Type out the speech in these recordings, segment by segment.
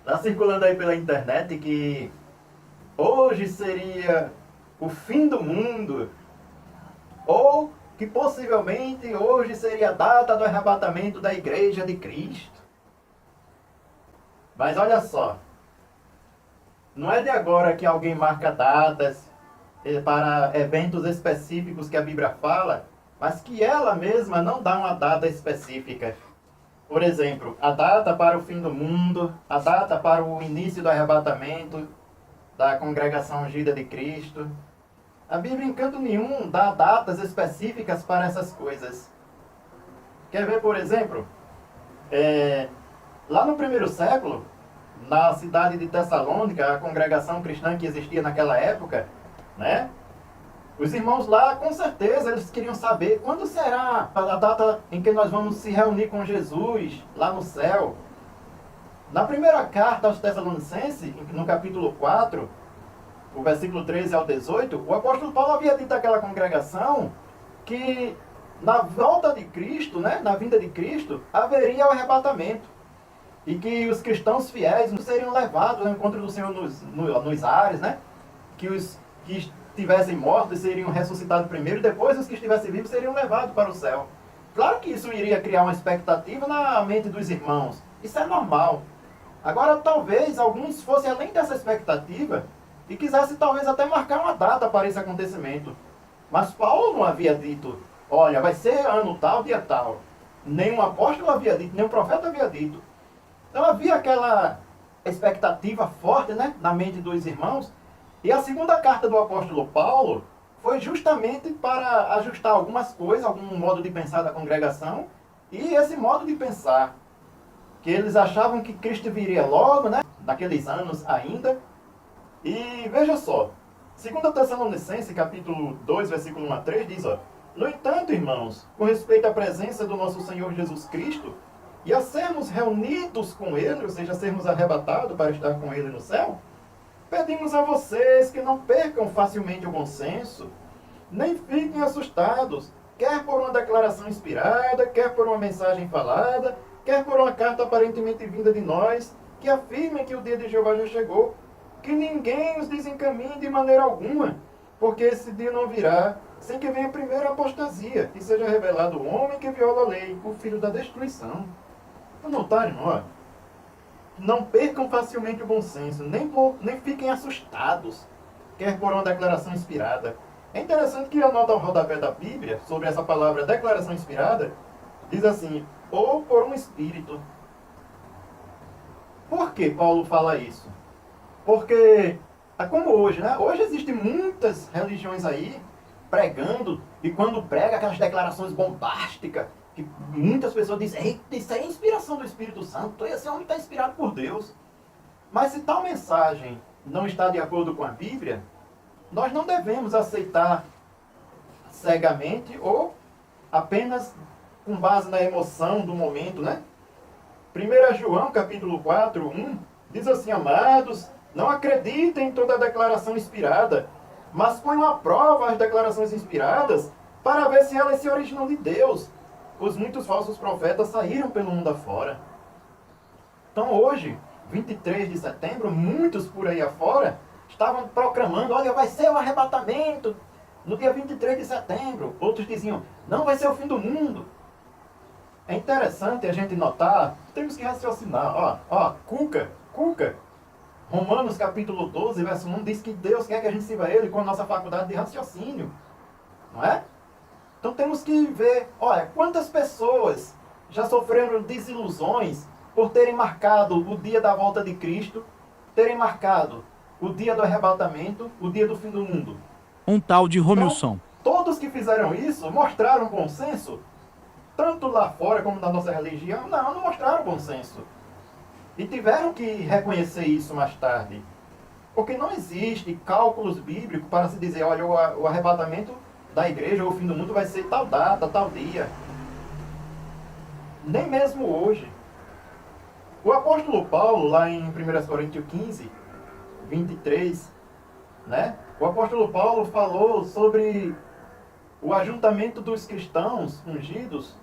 Tá circulando aí pela internet que hoje seria o fim do mundo, ou que possivelmente hoje seria a data do arrebatamento da Igreja de Cristo. Mas olha só, não é de agora que alguém marca datas para eventos específicos que a Bíblia fala, mas que ela mesma não dá uma data específica. Por exemplo, a data para o fim do mundo, a data para o início do arrebatamento da congregação ungida de Cristo. A Bíblia em canto nenhum dá datas específicas para essas coisas. Quer ver, por exemplo? Lá no primeiro século, na cidade de Tessalônica, a congregação cristã que existia naquela época, né? Os irmãos lá, com certeza, eles queriam saber quando será a data em que nós vamos se reunir com Jesus lá no céu. Na primeira carta aos Tessalonicenses, no capítulo 4, o versículo 13 ao 18, o apóstolo Paulo havia dito àquela congregação que na volta de Cristo, né, na vinda de Cristo, haveria o arrebatamento. E que os cristãos fiéis seriam levados ao encontro do Senhor nos ares, né? Que os que estivessem mortos seriam ressuscitados primeiro, e depois os que estivessem vivos seriam levados para o céu. Claro que isso iria criar uma expectativa na mente dos irmãos. Isso é normal. Agora, talvez alguns fossem além dessa expectativa e quisessem talvez até marcar uma data para esse acontecimento. Mas Paulo não havia dito, olha, vai ser ano tal, dia tal. Nenhum apóstolo havia dito, nenhum profeta havia dito. Então havia aquela expectativa forte, né, na mente dos irmãos. E a segunda carta do apóstolo Paulo foi justamente para ajustar algumas coisas, algum modo de pensar da congregação. E esse modo de pensar, que eles achavam que Cristo viria logo, né, naqueles anos ainda. E veja só, 2 Tessalonicenses, capítulo 2, versículo 1 a 3, diz, ó, no entanto, irmãos, com respeito à presença do nosso Senhor Jesus Cristo, e a sermos reunidos com Ele, ou seja, sermos arrebatados para estar com Ele no céu, pedimos a vocês que não percam facilmente o bom senso, nem fiquem assustados, quer por uma declaração inspirada, quer por uma mensagem falada, quer por uma carta aparentemente vinda de nós, que afirmem que o dia de Jeová já chegou, que ninguém os desencaminhe de maneira alguma, porque esse dia não virá sem que venha primeiro a apostasia, e seja revelado o homem que viola a lei, o filho da destruição. Notaram, ó? Não percam facilmente o bom senso, nem fiquem assustados, quer por uma declaração inspirada. É interessante que a nota ao rodapé da Bíblia, sobre essa palavra declaração inspirada, diz assim, ou por um espírito. Por que Paulo fala isso? Porque, é como hoje, né? Hoje existem muitas religiões aí pregando, e quando prega aquelas declarações bombásticas, que muitas pessoas dizem, eita, isso é inspiração do Espírito Santo, esse homem está inspirado por Deus. Mas se tal mensagem não está de acordo com a Bíblia, nós não devemos aceitar cegamente ou apenas com base na emoção do momento, né? 1 João, capítulo 4, 1, diz assim, amados, não acreditem em toda declaração inspirada, mas ponham à prova as declarações inspiradas para ver se elas se originam de Deus. Os muitos falsos profetas saíram pelo mundo afora. Então hoje, 23 de setembro, muitos por aí afora estavam proclamando, olha, vai ser o arrebatamento no dia 23 de setembro. Outros diziam, não, vai ser o fim do mundo. É interessante a gente notar, temos que raciocinar, Cuca, Romanos capítulo 12, verso 1, diz que Deus quer que a gente sirva a Ele com a nossa faculdade de raciocínio. Não é? Então temos que ver, olha, quantas pessoas já sofreram desilusões por terem marcado o dia da volta de Cristo, terem marcado o dia do arrebatamento, o dia do fim do mundo. Um tal de Então, Romilson. todos que fizeram isso mostraram bom senso, tanto lá fora como na nossa religião, não mostraram bom senso. E tiveram que reconhecer isso mais tarde. Porque não existe cálculos bíblicos para se dizer, olha, o arrebatamento da igreja ou o fim do mundo vai ser tal data, tal dia. Nem mesmo hoje. O apóstolo Paulo, lá em 1 Coríntios 15, 23, né? O apóstolo Paulo falou sobre o ajuntamento dos cristãos ungidos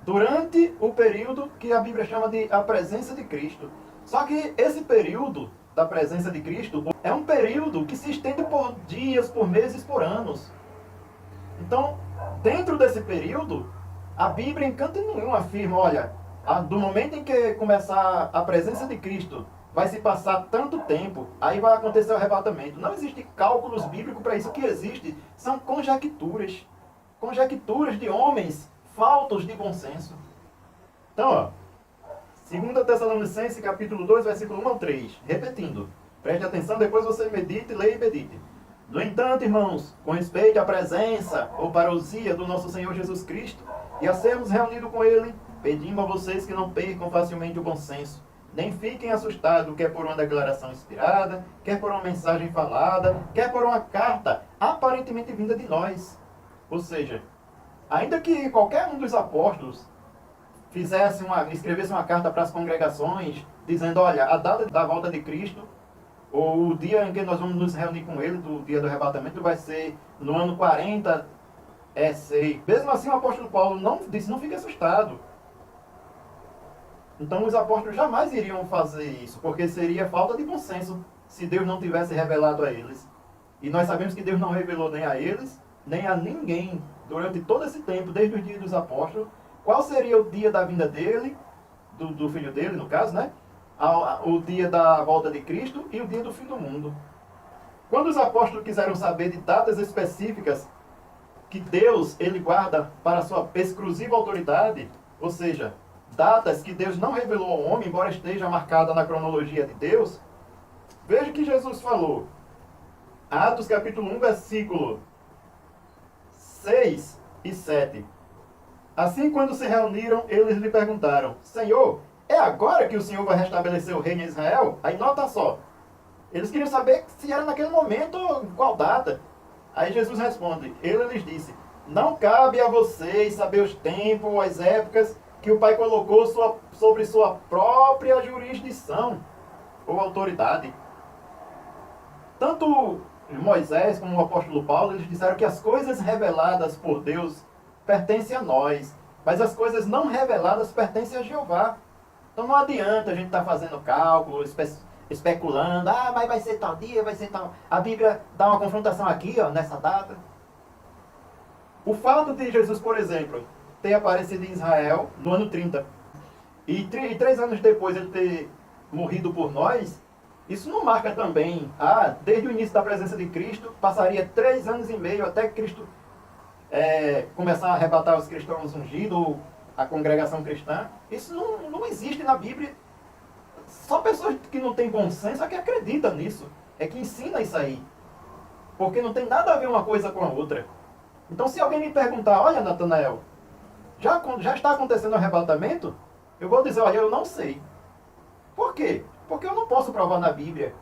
durante o período que a Bíblia chama de a presença de Cristo. Só que esse período da presença de Cristo é um período que se estende por dias, por meses, por anos. Então, dentro desse período, a Bíblia em canto nenhum afirma, olha, do momento em que começar a presença de Cristo, vai se passar tanto tempo, aí vai acontecer o arrebatamento. Não existe cálculos bíblicos para isso. O que existe são conjecturas. Conjecturas de homens faltos de bom senso. Então, ó, 2 Tessalonicenses, capítulo 2, versículo 1 ao 3. Repetindo. Preste atenção, depois você medite, leia e medite. No entanto, irmãos, com respeito à presença ou parousia do nosso Senhor Jesus Cristo e a sermos reunidos com Ele, pedimos a vocês que não percam facilmente o bom senso, nem fiquem assustados, quer por uma declaração inspirada, quer por uma mensagem falada, quer por uma carta aparentemente vinda de nós. Ou seja, ainda que qualquer um dos apóstolos escrevesse uma carta para as congregações, dizendo, olha, a data da volta de Cristo, ou o dia em que nós vamos nos reunir com Ele, do dia do arrebatamento, vai ser no ano 40, sei. Mesmo assim, o apóstolo Paulo não disse, não fique assustado. Então os apóstolos jamais iriam fazer isso, porque seria falta de bom senso se Deus não tivesse revelado a eles. E nós sabemos que Deus não revelou nem a eles, nem a ninguém, durante todo esse tempo, desde os dias dos apóstolos, qual seria o dia da vinda dele, do filho dele, no caso, né? O dia da volta de Cristo e o dia do fim do mundo. Quando os apóstolos quiseram saber de datas específicas que Deus ele guarda para a sua exclusiva autoridade, ou seja, datas que Deus não revelou ao homem, embora esteja marcada na cronologia de Deus, veja que Jesus falou. Atos capítulo 1, versículo 6 e 7. Assim, quando se reuniram, eles lhe perguntaram, Senhor, é agora que o Senhor vai restabelecer o reino em Israel? Aí nota só, eles queriam saber se era naquele momento, qual data. Aí Jesus responde, ele lhes disse, não cabe a vocês saber os tempos, as épocas que o Pai colocou sobre sua própria jurisdição ou autoridade. Tanto Moisés como o apóstolo Paulo, eles disseram que as coisas reveladas por Deus pertencem a nós, mas as coisas não reveladas pertencem a Jeová. Então não adianta a gente estar fazendo cálculo, especulando, mas vai ser tal dia, vai ser tal... A Bíblia dá uma confrontação aqui, ó, nessa data. O fato de Jesus, por exemplo, ter aparecido em Israel no ano 30, e 3 anos depois ele ter morrido por nós, isso não marca também, desde o início da presença de Cristo, passaria 3 anos e meio até Cristo começar a arrebatar os cristãos ungidos, ou a congregação cristã. Isso não existe na Bíblia. Só pessoas que não têm bom senso é que acreditam nisso, é que ensina isso aí. Porque não tem nada a ver uma coisa com a outra. Então se alguém me perguntar, olha Natanael, já está acontecendo o arrebatamento? Eu vou dizer, olha, eu não sei. Por quê? Porque eu não posso provar na Bíblia.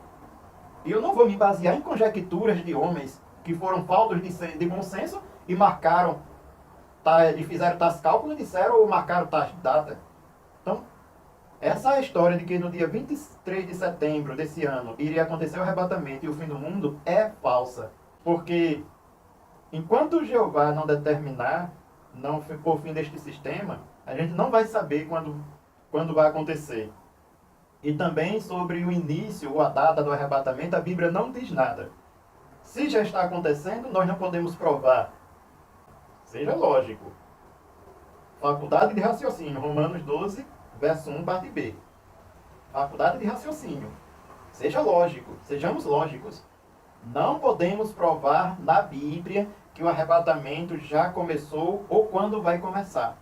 E eu não vou me basear em conjecturas de homens que foram faltos de bom senso e marcaram, e fizeram tais cálculos e disseram ou marcaram tais datas. Então, essa história de que no dia 23 de setembro desse ano iria acontecer o arrebatamento e o fim do mundo é falsa. Porque enquanto Jeová não determinar, não for o fim deste sistema, a gente não vai saber quando vai acontecer. E também sobre o início ou a data do arrebatamento, a Bíblia não diz nada. Se já está acontecendo, nós não podemos provar. Seja lógico. Faculdade de raciocínio, Romanos 12, verso 1, parte B. Faculdade de raciocínio. Seja lógico, sejamos lógicos. Não podemos provar na Bíblia que o arrebatamento já começou ou quando vai começar.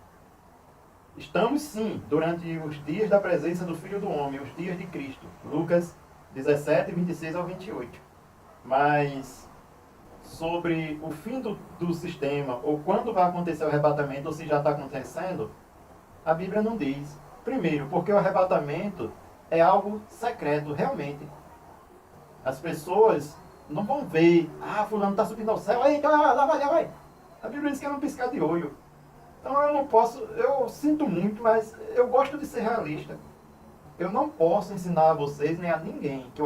Estamos sim, durante os dias da presença do Filho do Homem, os dias de Cristo. Lucas 17, 26 ao 28. Mas sobre o fim do sistema, ou quando vai acontecer o arrebatamento, ou se já está acontecendo, a Bíblia não diz. Primeiro, porque o arrebatamento é algo secreto, realmente. As pessoas não vão ver, fulano está subindo ao céu, eita, lá vai. A Bíblia diz que é um piscar de olho. Então eu não posso, eu sinto muito, mas eu gosto de ser realista. Eu não posso ensinar a vocês, nem a ninguém, que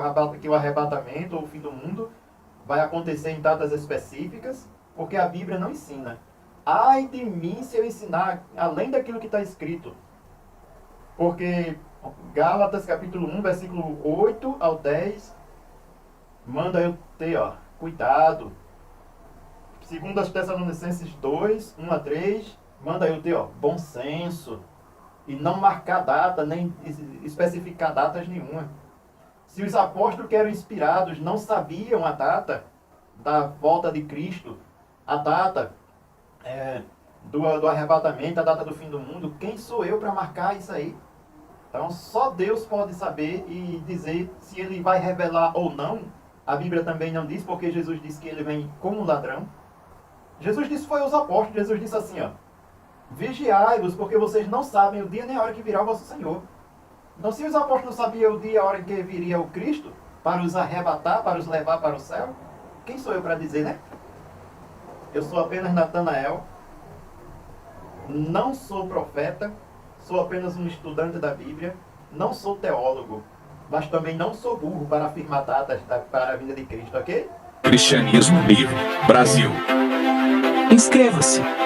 o arrebatamento ou o fim do mundo vai acontecer em datas específicas, porque a Bíblia não ensina. Ai de mim se eu ensinar além daquilo que está escrito. Porque Gálatas capítulo 1, versículo 8 ao 10, manda eu ter, cuidado. Segundo as Tessalonicenses 2, 1 a 3, manda eu ter, bom senso. E não marcar data, nem especificar datas nenhuma. Se os apóstolos que eram inspirados não sabiam a data da volta de Cristo, a data do arrebatamento, a data do fim do mundo, quem sou eu para marcar isso aí? Então só Deus pode saber e dizer se ele vai revelar ou não. A Bíblia também não diz, porque Jesus disse que ele vem como ladrão. Jesus disse, foi aos apóstolos, Jesus disse assim, vigiai-vos, porque vocês não sabem o dia nem a hora que virá o vosso Senhor. Então se os apóstolos sabiam o dia e a hora em que viria o Cristo, para os arrebatar, para os levar para o céu, quem sou eu para dizer, né? Eu sou apenas Natanael, não sou profeta, sou apenas um estudante da Bíblia, não sou teólogo, mas também não sou burro para afirmar datas para a vinda de Cristo, ok? Cristianismo Livre, Brasil. Inscreva-se!